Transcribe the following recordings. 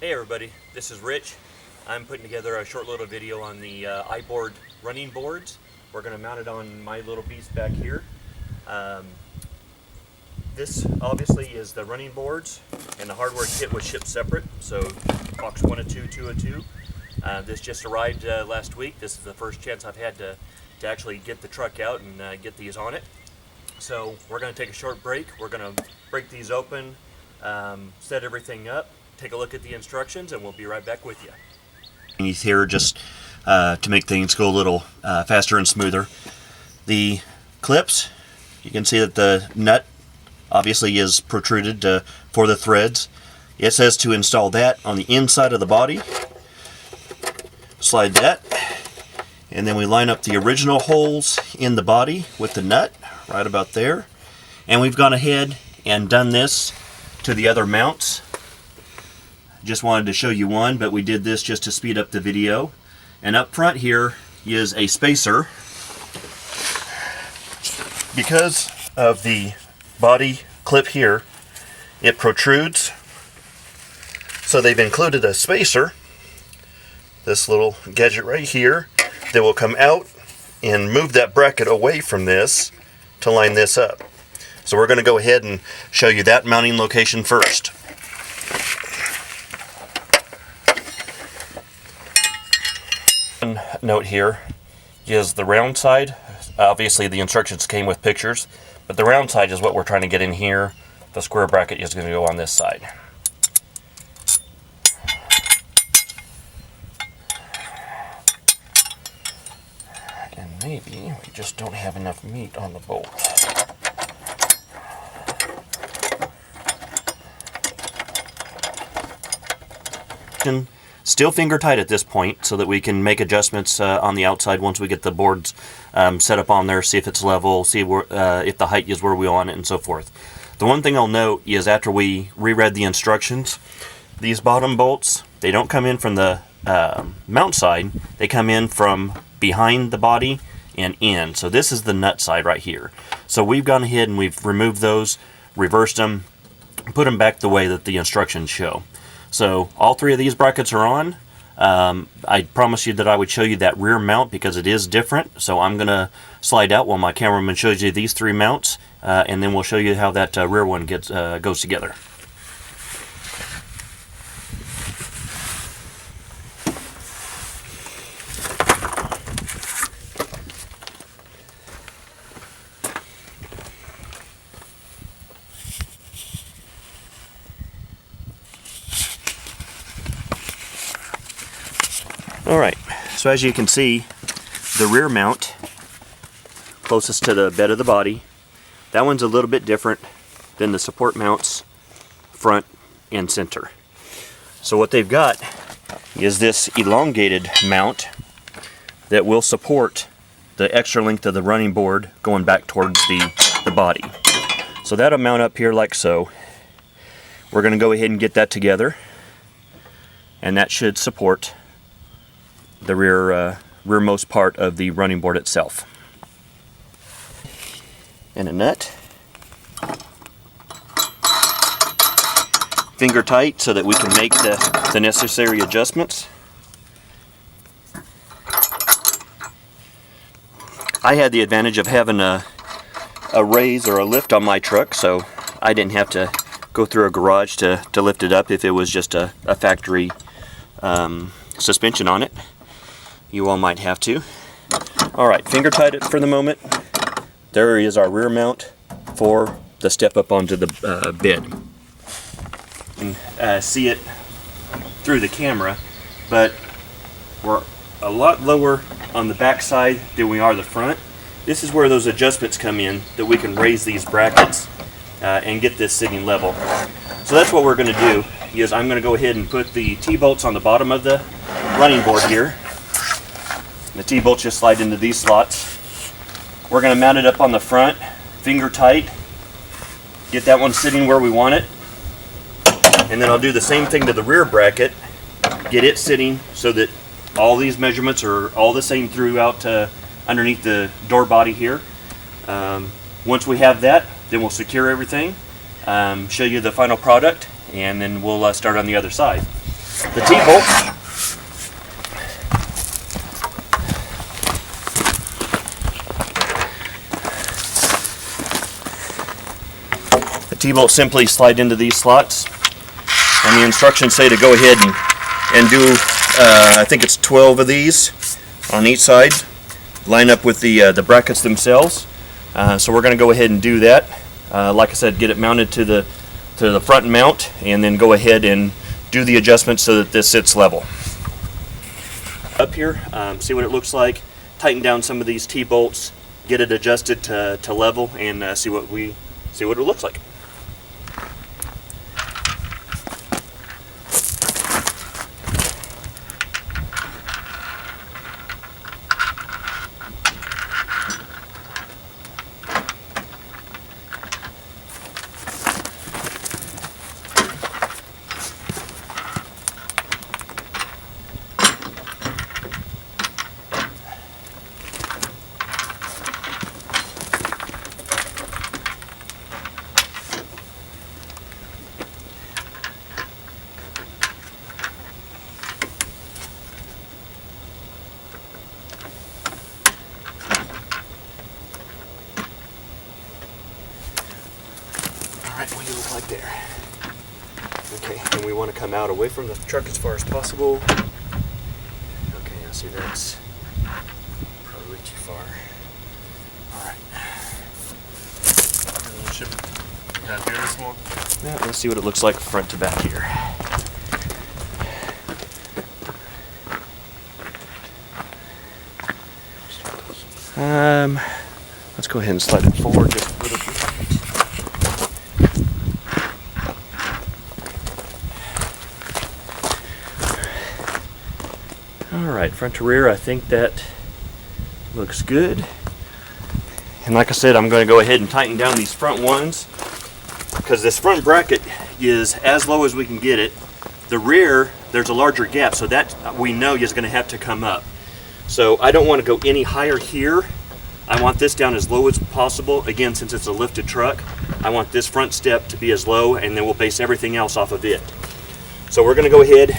Hey everybody, this is Rich. I'm putting together a short little video on the IBoard running boards. We're going to mount it on my little beast back here. This obviously is the running boards, and the hardware kit was shipped separate, so box 102, 202. This just arrived last week. This is the first chance I've had to actually get the truck out and get these on it. So we're going to take a short break. We're going to break these open, set everything up, take a look at the instructions, and we'll be right back with you. These here just to make things go a little faster and smoother. The clips, you can see that the nut obviously is protruded for the threads. It says to install that on the inside of the body. Slide that, and then we line up the original holes in the body with the nut right about there. And we've gone ahead and done this to the other mounts. Just wanted to show you one, but we did this just to speed up the video. And up front here is a spacer. Because of the body clip here, it protrudes. So they've included a spacer, this little gadget right here, that will come out and move that bracket away from this to line this up. So we're going to go ahead and show you that mounting location first. One note here is the round side. Obviously the instructions came with pictures, but the round side is what we're trying to get in here. The square bracket is going to go on this side. And maybe we just don't have enough meat on the bolt. Still finger tight at this point so that we can make adjustments on the outside once we get the boards set up on there, see if it's level, see where, if the height is where we want it, and so forth. The one thing I'll note is after we reread the instructions, these bottom bolts, they don't come in from the mount side, they come in from behind the body and in. So this is the nut side right here. So we've gone ahead and we've removed those, reversed them, put them back the way that the instructions show. So all three of these brackets are on. I promised you that I would show you that rear mount because it is different. So I'm going to slide out while my cameraman shows you these three mounts, and then we'll show you how that rear one goes together. Alright, so as you can see, the rear mount, closest to the bed of the body, that one's a little bit different than the support mounts front and center. So what they've got is this elongated mount that will support the extra length of the running board going back towards the body. So that'll mount up here like so. We're going to go ahead and get that together, and that should support the rearmost part of the running board itself. And a nut. Finger tight so that we can make the necessary adjustments. I had the advantage of having a raise or a lift on my truck, so I didn't have to go through a garage to lift it up if it was just a factory suspension on it. You all might have to. Alright, finger tight it for the moment. There is our rear mount for the step up onto the bed. You can see it through the camera, but we're a lot lower on the back side than we are the front. This is where those adjustments come in, that we can raise these brackets and get this sitting level. So that's what we're going to do, is I'm going to go ahead and put the T-bolts on the bottom of the running board here. The T-bolts just slide into these slots. We're going to mount it up on the front, finger tight, get that one sitting where we want it, and then I'll do the same thing to the rear bracket, get it sitting so that all these measurements are all the same throughout underneath the door body here. Once we have that, then we'll secure everything, show you the final product, and then we'll start on the other side. the T-bolts. The T-bolts simply slide into these slots, and the instructions say to go ahead and do, I think it's 12 of these on each side, line up with the brackets themselves. So we're going to go ahead and do that. Like I said, get it mounted to the front mount, and then go ahead and do the adjustments so that this sits level. Up here, see what it looks like. Tighten down some of these T-bolts, get it adjusted to level, and see what it looks like. Alright, what do you look like there? Okay, and we want to come out away from the truck as far as possible. Okay, I see that's probably too far. Alright. Yeah, let's see what it looks like front to back here. Let's go ahead and slide it forward just a little bit. Alright, front to rear, I think that looks good. And like I said, I'm going to go ahead and tighten down these front ones, because this front bracket is as low as we can get it. The rear, there's a larger gap, so that we know is going to have to come up. So I don't want to go any higher here. I want this down as low as possible. Again, since it's a lifted truck, I want this front step to be as low, and then we'll base everything else off of it. So we're going to go ahead,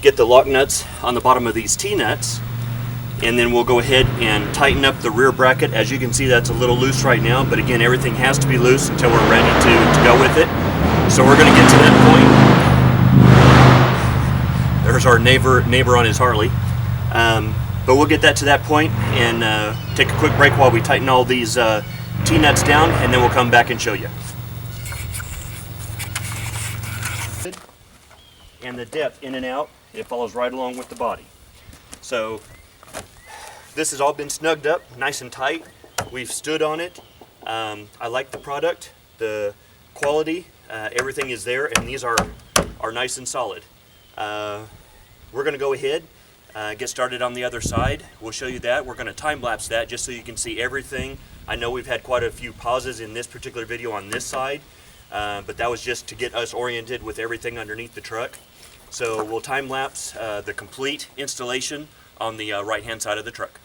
get the lock nuts on the bottom of these T-nuts, and then we'll go ahead and tighten up the rear bracket. As you can see, that's a little loose right now, but again, everything has to be loose until we're ready to go with it. So we're going to get to that point. There's our neighbor on his Harley. But we'll get that to that point and take a quick break while we tighten all these T-nuts down, and then we'll come back and show you. And the depth in and out, it follows right along with the body. So this has all been snugged up nice and tight. We've stood on it. I like the product, the quality, everything is there, and these are nice and solid. We're going to go ahead, get started on the other side. We'll show you that. We're going to time lapse that just so you can see everything. I know we've had quite a few pauses in this particular video on this side, but that was just to get us oriented with everything underneath the truck. So we'll time lapse the complete installation on the right hand side of the truck.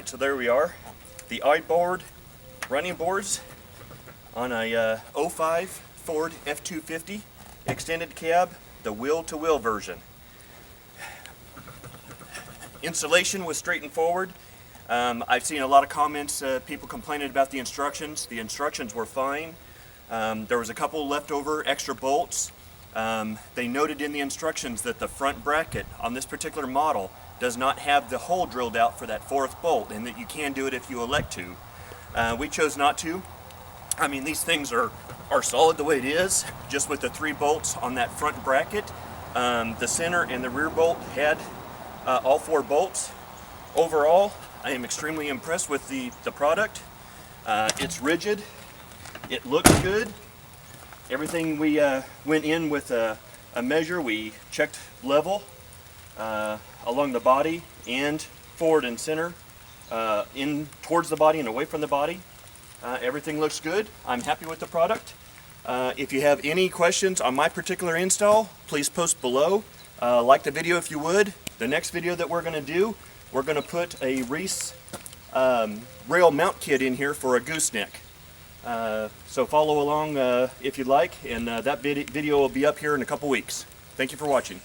Alright, so there we are. The IBoard running boards on a 05 Ford F250 extended cab, the wheel-to-wheel version. Installation was straight and forward. I've seen a lot of comments, people complaining about the instructions. The instructions were fine. There was a couple leftover extra bolts. They noted in the instructions that the front bracket on this particular model does not have the hole drilled out for that fourth bolt, and that you can do it if you elect to. We chose not to. I mean, these things are solid the way it is, just with the 3 bolts on that front bracket. The center and the rear bolt had all 4 bolts. Overall, I am extremely impressed with the product. It's rigid. It looks good. Everything we went in with a measure. We checked level along the body and forward and center, in towards the body and away from the body. Everything looks good. I'm happy with the product. If you have any questions on my particular install, please post below. Like the video if you would. The next video that we're going to do, we're going to put a Reese rail mount kit in here for a gooseneck. So follow along if you'd like, and that video will be up here in a couple weeks. Thank you for watching.